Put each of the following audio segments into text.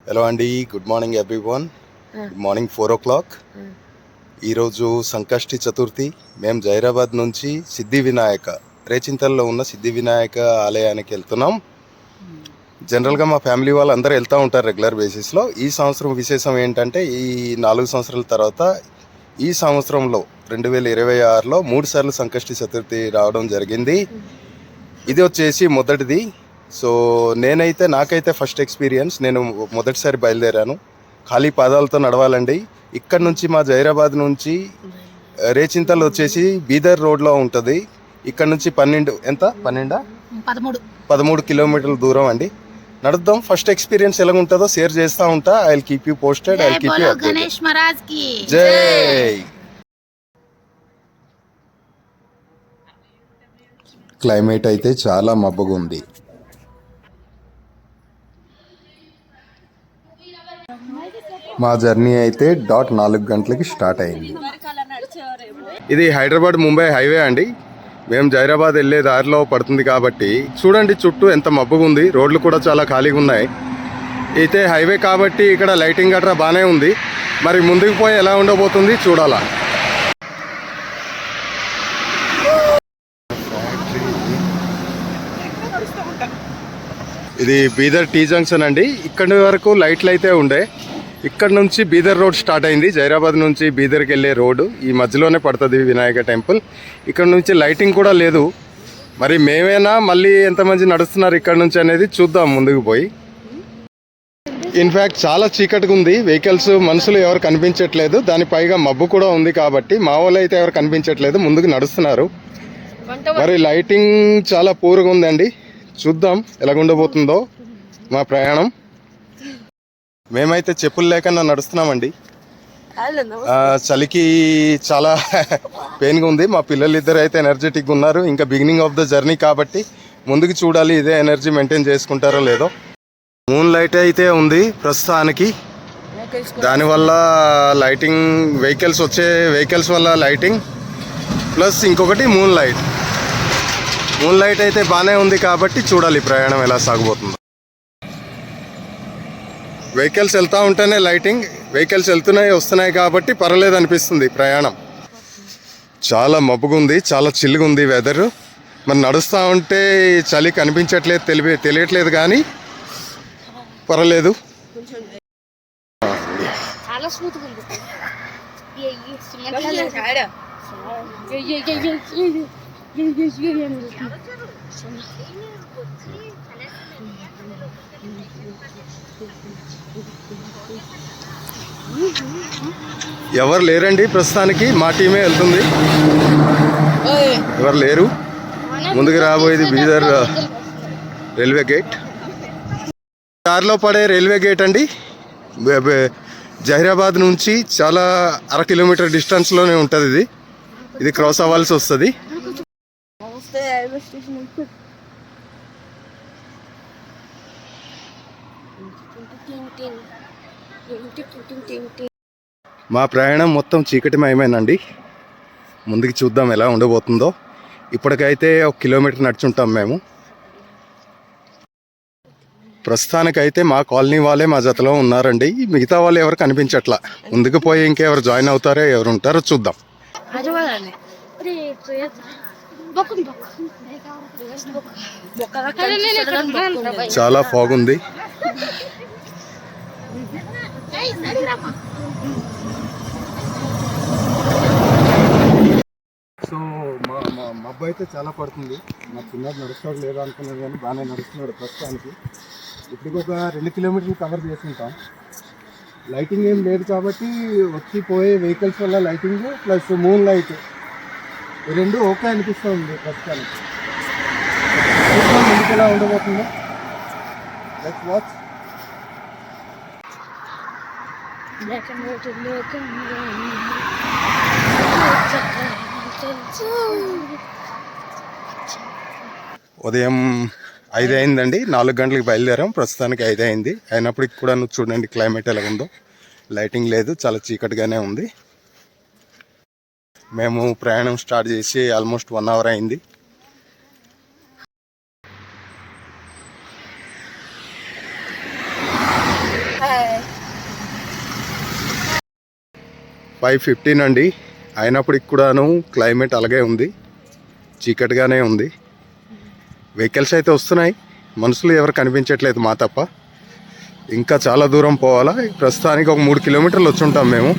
Hello అండి, good morning everyone. Good morning 4 o'clock. ఈరోజు సంకష్టి చతుర్థి. మేము జైరాబాద్ నుంచి సిద్ధి వినాయక రేచింతల్లో ఉన్న సిద్ధి వినాయక ఆలయానికి వెళ్తున్నాం. జనరల్గా మా ఫ్యామిలీ వాళ్ళు అందరూ వెళ్తూ ఉంటారు రెగ్యులర్ బేసిస్లో. ఈ సంవత్సరం విశేషం ఏంటంటే ఈ 4 సంవత్సరాల తర్వాత ఈ సంవత్సరంలో 2026లో 3 సార్లు సంకష్టి చతుర్థి రావడం జరిగింది. ఇది వచ్చేసి మొదటిది. సో నాకైతే ఫస్ట్ ఎక్స్పీరియన్స్. నేను మొదటిసారి బయలుదేరాను. ఖాళీ పాదాలతో నడవాలండి. ఇక్కడ నుంచి మా జైరాబాద్ నుంచి రేచింతల్ వచ్చేసి బీదర్ రోడ్లో ఉంటుంది. ఇక్కడ నుంచి 13 కిలోమీటర్ల దూరం అండి. నడుద్దాం. ఫస్ట్ ఎక్స్పీరియన్స్ ఎలా ఉంటుందో షేర్ చేస్తూ ఉంటా. I will keep you posted. I will keep you updated. జై. క్లైమేట్ అయితే చాలా మబ్బుగా ఉంది. మా జర్నీ అయితే 4 గంటలకి స్టార్ట్ అయింది. ఇది హైదరాబాద్ ముంబై హైవే అండి. మేము జైరాబాద్ వెళ్ళే దారిలో పడుతుంది కాబట్టి చూడండి చుట్టూ ఎంత మబ్బుగా ఉంది. రోడ్లు కూడా చాలా ఖాళీగా ఉన్నాయి. అయితే హైవే కాబట్టి ఇక్కడ లైటింగ్ గట్రా బాగానే ఉంది. మరి ముందుకు పోయి ఎలా ఉండబోతుంది చూడాలా. ఇది బీదర్ టీ జంక్షన్ అండి. ఇక్కడి వరకు లైట్లు అయితే ఉండే. ఇక్కడ నుంచి బీదర్ రోడ్ స్టార్ట్ అయింది. జైరాబాద్ నుంచి బీదర్కి వెళ్ళే రోడ్డు ఈ మధ్యలోనే పడుతుంది వినాయక టెంపుల్. ఇక్కడ నుంచి లైటింగ్ కూడా లేదు. మరి మేమేనా మళ్ళీ ఎంతమంది నడుస్తున్నారు ఇక్కడ నుంచి అనేది చూద్దాం ముందుకు పోయి. ఇన్ఫ్యాక్ట్ చాలా చీకటిగా ఉంది. వెహికల్స్ మనుషులు ఎవరు కనిపించట్లేదు. దాని పైగా మబ్బు కూడా ఉంది కాబట్టి మా వాళ్ళు అయితే ఎవరు కనిపించట్లేదు. ముందుకు నడుస్తున్నారు. మరి లైటింగ్ చాలా పూర్గా ఉందండి. చూద్దాం ఎలాగుండబోతుందో మా ప్రయాణం. మేమైతే చెప్పులు లేకుండా నడుస్తున్నామండి. చలికి చాలా పెయిన్గా ఉంది. మా పిల్లలు ఇద్దరు అయితే ఎనర్జెటిక్గా ఉన్నారు. ఇంకా బిగినింగ్ ఆఫ్ ద జర్నీ కాబట్టి ముందుకు చూడాలి ఇదే ఎనర్జీ మెయింటైన్ చేసుకుంటారో లేదో. మూన్ లైట్ అయితే ఉంది ప్రస్తుతానికి. దానివల్ల లైటింగ్ వెహికల్స్ వల్ల లైటింగ్ ప్లస్ ఇంకొకటి మూన్ లైట్ అయితే బాగానే ఉంది కాబట్టి చూడాలి ప్రయాణం ఎలా సాగబోతుందో. వెహికల్స్ వెళ్తూ ఉంటేనే లైటింగ్, వెహికల్స్ వస్తున్నాయి కాబట్టి పర్వాలేదు అనిపిస్తుంది ప్రయాణం. చాలా మబ్బుగా ఉంది, చాలా చిల్లుగా ఉంది వెదర్. మరి నడుస్తూ ఉంటే చలి కనిపించట్లేదు, తెలియట్లేదు కానీ పర్వాలేదు. ఎవరు లేరండి ప్రస్తుతానికి. మా టీమే వెళ్తుంది. ఎవరు లేరు. ముందుకు రాబోయేది బీదర్ రైల్వే గేట్. దారిలో పడే రైల్వే గేట్ అండి. జహీరాబాద్ నుంచి చాలా 1/2 కిలోమీటర్ డిస్టెన్స్లోనే ఉంటుంది. ఇది క్రాస్ అవ్వాల్సి వస్తుంది. మా ప్రయాణం మొత్తం చీకటిమయమేనండి. ముందుకు చూద్దాం ఎలా ఉండబోతుందో. ఇప్పటికైతే 1 కిలోమీటర్ నడుచుంటాం మేము. ప్రస్తుతానికైతే మా కాలనీ వాళ్ళే మా జతలో ఉన్నారండి. మిగతా వాళ్ళు ఎవరు కనిపించట్లా. ముందుకు పోయి ఇంకెవరు జాయిన్ అవుతారో ఎవరు ఉంటారో చూద్దాం. చాలా ఫాగ్ ఉంది. సో మా అబ్బాయి అయితే చాలా పడుతుంది. మా చిన్నది నడుస్తాడు లేదా అనుకున్నాడు కానీ బాగానే నడుస్తున్నాడు ప్రస్తుతానికి. ఇప్పటికి ఒక 2 కిలోమీటర్లు కవర్ చేసుకుంటాం. లైటింగ్ ఏం లేదు కాబట్టి వచ్చి పోయే వెహికల్స్ వల్ల లైటింగ్ ప్లస్ మూన్ లైట్ ఈ రెండు ఓకే అనిపిస్తుంది ప్రస్తుతానికి. ముందుకు ఎలా ఉండబోతుందో లెట్స్ వాచ్. ఉదయం 5 అయిందండి. 4 గంటలకు బయలుదేరాం. ప్రస్తుతానికి 5 అయింది. అయినప్పటికి కూడా చూడండి క్లైమేట్ ఎలా ఉందో. లైటింగ్ లేదు, చాలా చీకటిగానే ఉంది. మేము ప్రయాణం స్టార్ట్ చేసి ఆల్మోస్ట్ 1 అవర్ అయింది. 5:15 అండి. అయినప్పటికి కూడాను క్లైమేట్ అలాగే ఉంది, చీకటిగానే ఉంది. వెహికల్స్ అయితే వస్తున్నాయి, మనుషులు ఎవరు కనిపించట్లేదు మా తప్ప. ఇంకా చాలా దూరం పోవాలా. ప్రస్తుతానికి ఒక 3 కిలోమీటర్లు వచ్చి ఉంటాం మేము.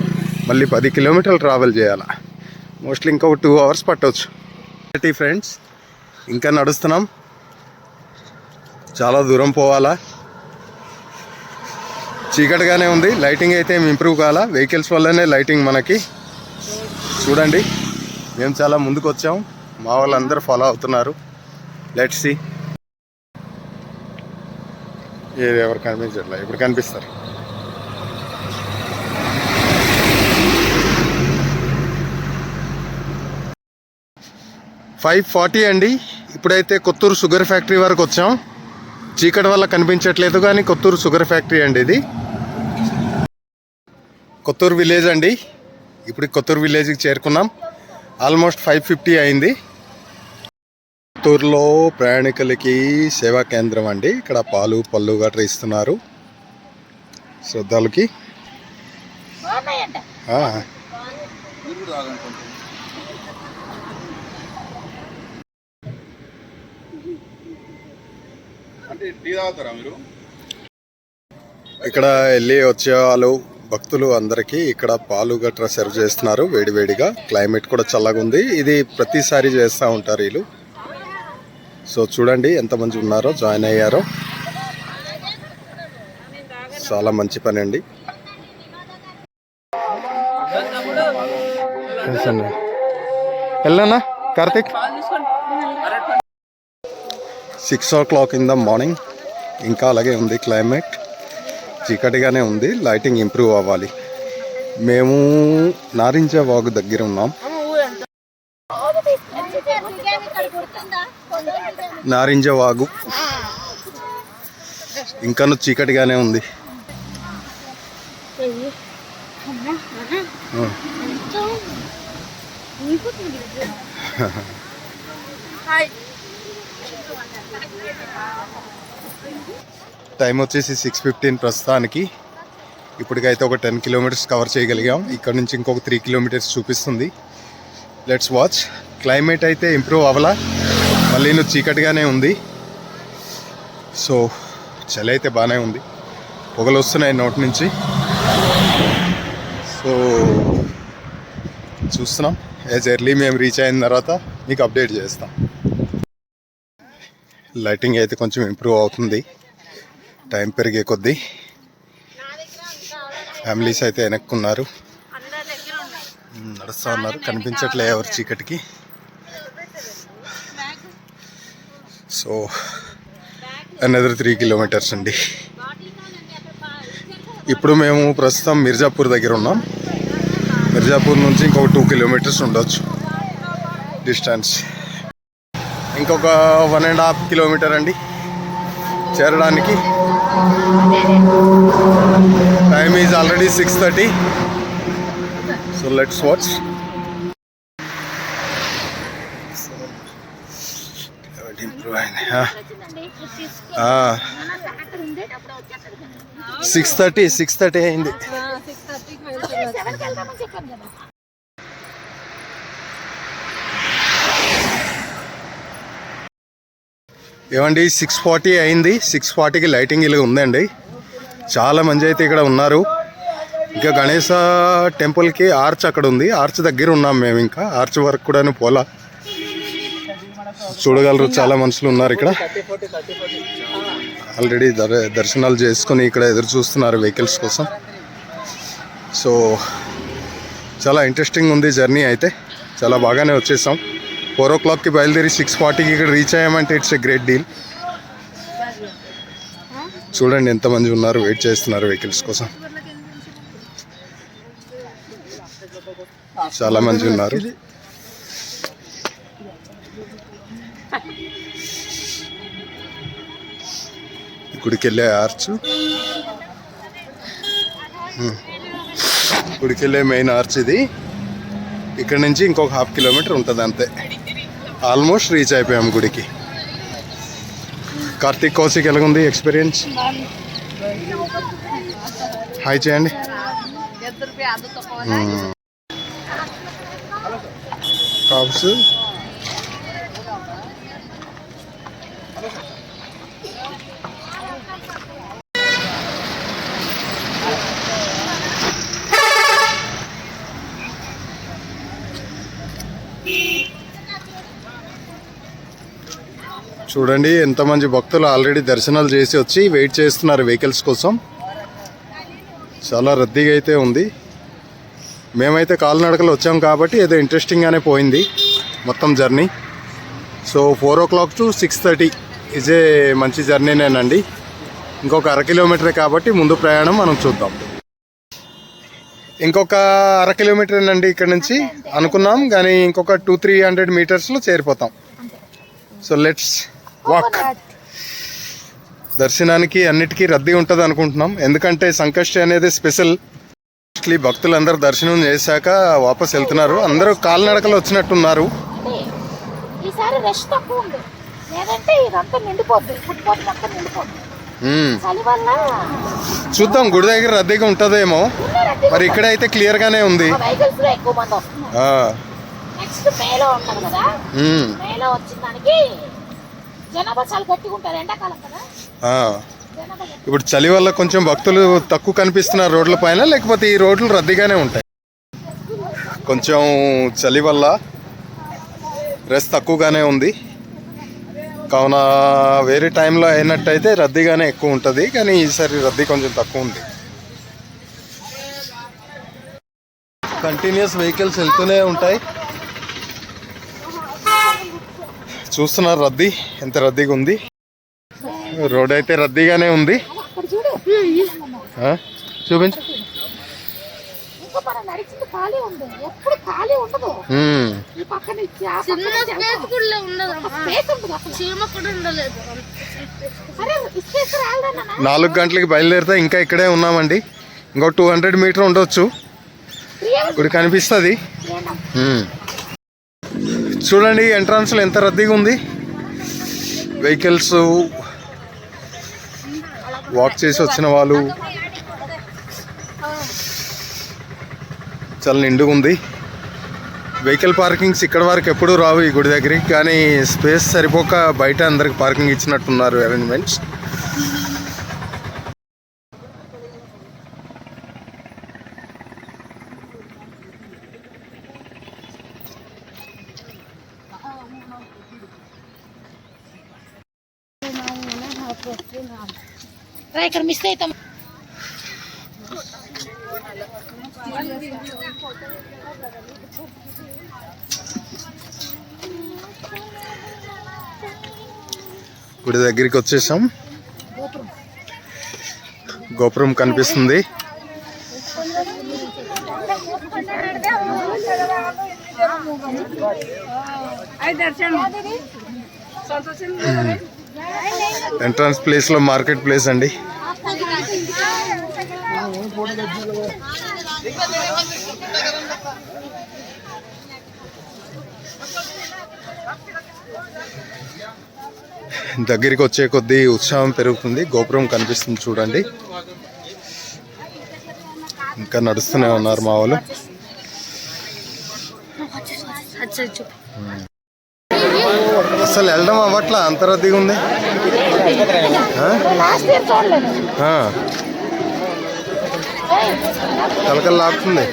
మళ్ళీ 10 కిలోమీటర్లు ట్రావెల్ చేయాలా. మోస్ట్లీ ఇంకా 2 అవర్స్ పట్టవచ్చు. ఫ్రెండ్స్, ఇంకా నడుస్తున్నాం, చాలా దూరం పోవాలా. చీకటిగానే ఉంది, లైటింగ్ అయితే ఏమి ఇంప్రూవ్ కావాలా. వెహికల్స్ వల్లనే లైటింగ్ మనకి. చూడండి, మేము చాలా ముందుకు వచ్చాం, మా వాళ్ళందరూ ఫాలో అవుతున్నారు. Let's see. ఎవరు కనిపించట్లేదు, ఇప్పుడు కనిపిస్తారు. $5:40 అండి. ఇప్పుడైతే కొత్తూరు షుగర్ ఫ్యాక్టరీ వరకు వచ్చాం. చీకటి వల్ల కనిపించట్లేదు కానీ కొత్తూరు షుగర్ ఫ్యాక్టరీ అండి ఇది. కొత్తూరు విలేజ్ అండి. ఇప్పుడు కొత్తూరు విలేజ్కి చేరుకున్నాం. ఆల్మోస్ట్ 5:50 అయింది. కొత్తూరులో ప్రయాణికులకి సేవా కేంద్రం అండి. ఇక్కడ పాలు పళ్ళు గట్రా ఇస్తున్నారు శ్రద్ధాలకి. ఇక్కడ వెళ్ళి వచ్చే వాళ్ళు భక్తులు అందరికీ ఇక్కడ పాలు గట్రా సర్వ్ చేస్తున్నారు వేడివేడిగా. క్లైమేట్ కూడా చల్లగా ఉంది. ఇది ప్రతిసారి చేస్తూ ఉంటారు వీళ్ళు. సో చూడండి ఎంతమంది ఉన్నారో, జాయిన్ అయ్యారో. చాలా మంచి పని అండి. వెళ్ళనా Karthik? 6 o'clock in the morning. ఇంకా అలాగే ఉంది క్లైమేట్, చీకటిగానే ఉంది. లైటింగ్ ఇంప్రూవ్ అవ్వాలి. మేము నారింజ వాగు దగ్గర ఉన్నాం. నారింజ వాగు ఇంకాను చీకటిగానే ఉంది. టైం వచ్చేసి 6:15 ప్రస్తుతానికి. ఇప్పటికైతే ఒక 10 కిలోమీటర్స్ కవర్ చేయగలిగాం. ఇక్కడ నుంచి ఇంకొక 3 కిలోమీటర్స్ చూపిస్తుంది. Let's watch. క్లైమేట్ అయితే ఇంప్రూవ్ అవ్వాలా, మళ్ళీ చీకటిగానే ఉంది. సో చలి అయితే బాగానే ఉంది, పొగలు వస్తున్నాయి నోటి నుంచి. సో చూస్తున్నాం. యాజ్ ఎర్లీ మేము రీచ్ అయిన తర్వాత మీకు అప్డేట్ చేస్తాం. లైటింగ్ అయితే కొంచెం ఇంప్రూవ్ అవుతుంది టైం పెరిగే కొద్దీ. ఫ్యామిలీస్ అయితే వెనక్కున్నారు, నడుస్తూ ఉన్నారు. కనిపించట్లే ఎవరు చీకటికి. సో అనదర్ 3 కిలోమీటర్స్ అండి. ఇప్పుడు మేము ప్రస్తుతం మిర్జాపూర్ దగ్గర ఉన్నాం. మిర్జాపూర్ నుంచి ఇంకొక 2 కిలోమీటర్స్ ఉండొచ్చు డిస్టెన్స్. ఇంకొక 1.5 కిలోమీటర్ అండి చేరడానికి. Time is already 6:30. So let's watch. Improve అయింది. 6:30 అయింది. ఏమండి 6:40 అయింది. 6:40కి లైటింగ్ ఇలా ఉందండి. చాలా మంది అయితే ఇక్కడ ఉన్నారు. ఇంకా గణేశ టెంపుల్కి ఆర్చ్ అక్కడ ఉంది, ఆర్చ్ దగ్గర ఉన్నాం మేము. ఇంకా ఆర్చ్ వరకు కూడా పోలా. చూడగలరు, చాలా మనుషులు ఉన్నారు ఇక్కడ. ఆల్రెడీ దర్శనాలు చేసుకుని ఇక్కడ ఎదురు చూస్తున్నారు వెహికల్స్ కోసం. సో చాలా ఇంట్రెస్టింగ్ ఉంది జర్నీ అయితే. చాలా బాగానే వచ్చేసాం. 4 o'clockకి బయలుదేరి 6:40కి ఇక్కడ రీచ్ అయ్యామంటే ఇట్స్ ఎ గ్రేట్ డీల్. చూడండి ఎంతమంది ఉన్నారు, వెయిట్ చేస్తున్నారు వెహికల్స్ కోసం. చాలా మంది ఉన్నారు. గుడికి వెళ్ళే ఆర్చ్, గుడికి వెళ్ళే మెయిన్ ఆర్చ్ ఇది. ఇక్కడ నుంచి ఇంకొక 1/2 కిలోమీటర్ ఉంటుంది అంతే. ఆల్మోస్ట్ రీచ్ అయిపోయాం గుడికి. కార్తీక్, కౌశిక్ ఎలాగుంది ఎక్స్పీరియన్స్? హాయ్ చేయండి. కాప్స్. చూడండి ఎంతమంది భక్తులు ఆల్రెడీ దర్శనాలు చేసి వచ్చి వెయిట్ చేస్తున్నారు వెహికల్స్ కోసం. చాలా రద్దీగా అయితే ఉంది. మేమైతే కాలినడకలు వచ్చాం కాబట్టి ఏదో ఇంట్రెస్టింగ్గానే పోయింది మొత్తం జర్నీ. సో 4 o'clock to 6:30 ఇదే మంచి జర్నీనేనండి. ఇంకొక 1/2 కిలోమీటరే కాబట్టి ముందు ప్రయాణం మనం చూద్దాం. ఇంకొక 1/2 కిలోమీటరేనండి ఇక్కడ నుంచి అనుకున్నాం, కానీ ఇంకొక 200-300 మీటర్స్లో చేరిపోతాం. So let's walk. దర్శనానికి అన్నిటికీ రద్దీ ఉంటుంది అనుకుంటున్నాం, ఎందుకంటే సంకష్టి అనేది స్పెషల్. భక్తులందరూ దర్శనం చేశాక వాపస్ వెళ్తున్నారు. అందరూ కాలినడకలు వచ్చినట్టున్నారు. చూద్దాం, గుడి దగ్గర రద్దీగా ఉంటుందేమో, మరి ఇక్కడైతే క్లియర్ గానే ఉంది. ఇప్పుడు చలి వల్ల కొంచెం భక్తులు తక్కువ కనిపిస్తున్నారు రోడ్ల పైన, లేకపోతే ఈ రోడ్లు రద్దీగానే ఉంటాయి. కొంచెం చలి వల్ల రష్ తక్కువగానే ఉంది, కావున వేరే టైంలో అయినట్టయితే రద్దీగానే ఎక్కువ ఉంటుంది, కానీ ఈసారి రద్దీ కొంచెం తక్కువ ఉంది. కంటిన్యూస్ వెహికల్స్ వెళ్తూనే ఉంటాయి. చూస్తున్నారు రద్దీ ఎంత రద్దీగా ఉంది. రోడ్ అయితే రద్దీగానే ఉంది. చూపించు. నాలుగు గంటలకి బయలుదేరితే ఇంకా ఇక్కడే ఉన్నామండి. ఇంకో 200 మీటర్ ఉండొచ్చు, ఇప్పుడు కనిపిస్తుంది. చూడండి ఎంట్రన్స్లో ఎంత రద్దీగా ఉంది. వెహికల్స్, వాక్ చేసి వచ్చిన వాళ్ళు, చాలా నిండుగా ఉంది. వెహికల్ పార్కింగ్స్ ఇక్కడ వరకు ఎప్పుడూ రావు ఈ గుడి దగ్గరికి, కానీ స్పేస్ సరిపోక బయట అందరికి పార్కింగ్ ఇచ్చినట్టున్నారు అరేంజ్మెంట్స్. ఇక్కడ మిస్ అవుతాం. గుడి దగ్గరికి వచ్చేసాం. గోపురం కనిపిస్తుంది. ఎంట్రన్స్ ప్లేస్ లో మార్కెట్ ప్లేస్ అండి. దగ్గరికి వచ్చే కొద్దీ ఉత్సాహం పెరుగుతుంది. గోపురం కనిపిస్తుంది చూడండి. ఇంకా నడుస్తూనే ఉన్నారు మా వాళ్ళు. అసలు వెళ్ళడం అవ్వట్లా, అంత రద్దీగా ఉంది. కలకలు లాగుతుంది.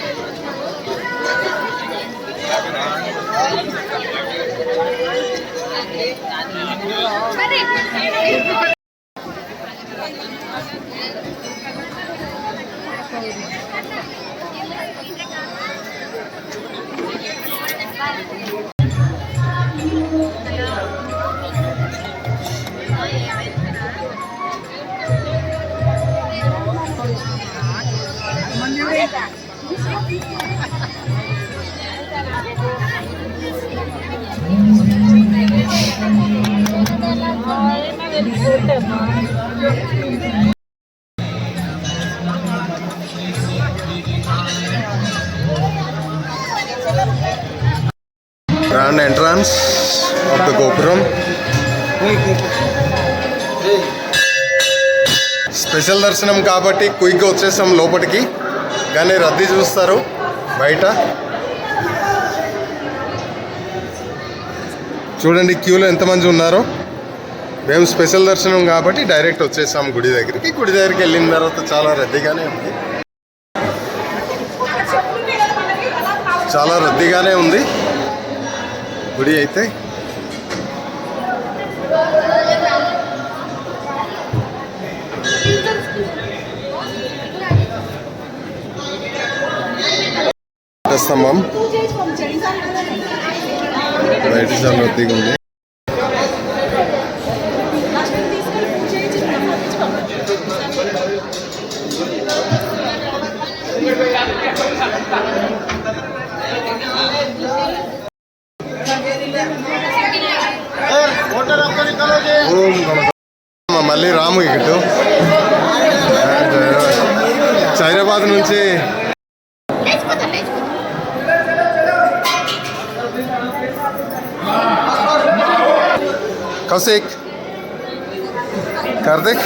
Grand entrance of the Gopuram. Special దర్శనం కాబట్టి క్విక్గా వచ్చేసాం లోపలికి, కానీ రద్దీ చూస్తారు బయట. చూడండి క్యూలో ఎంతమంది ఉన్నారో. మేము స్పెషల్ దర్శనం కాబట్టి డైరెక్ట్ వచ్చేసాం గుడి దగ్గరికి. గుడి దగ్గరికి వెళ్ళిన తర్వాత చాలా రద్దీగానే ఉంది, చాలా రద్దీగానే ఉంది గుడి అయితే. స్తంభం బయట చాలా రద్దీగా ఉంది. మళ్ళీ రాము ఇటు హైదరాబాద్ నుంచి కౌశిక్ కార్తిక్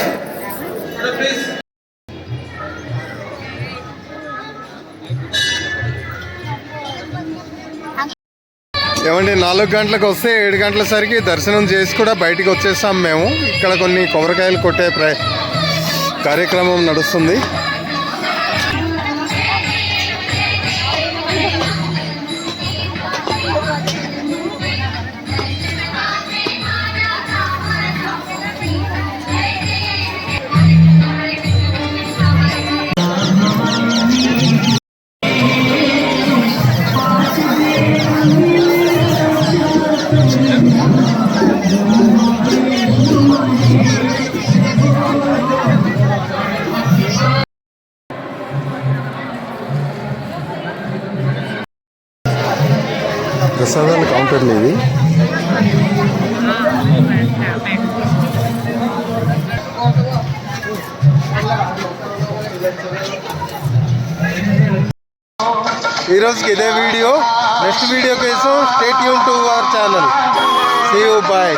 ఏమండి 4 గంటలకు వస్తే 7 గంటల సరికి దర్శనం చేసి కూడా బయటికి వచ్చేసాం మేము. ఇక్కడ కొన్ని కొబ్బరికాయలు కొట్టే కార్యక్రమం నడుస్తుంది. ప్రసాదాల కౌంటర్లు ఇవి. ఈరోజుకి ఇదే వీడియో. నెక్స్ట్ వీడియో కోసం stay tune to our channel. See you, bye.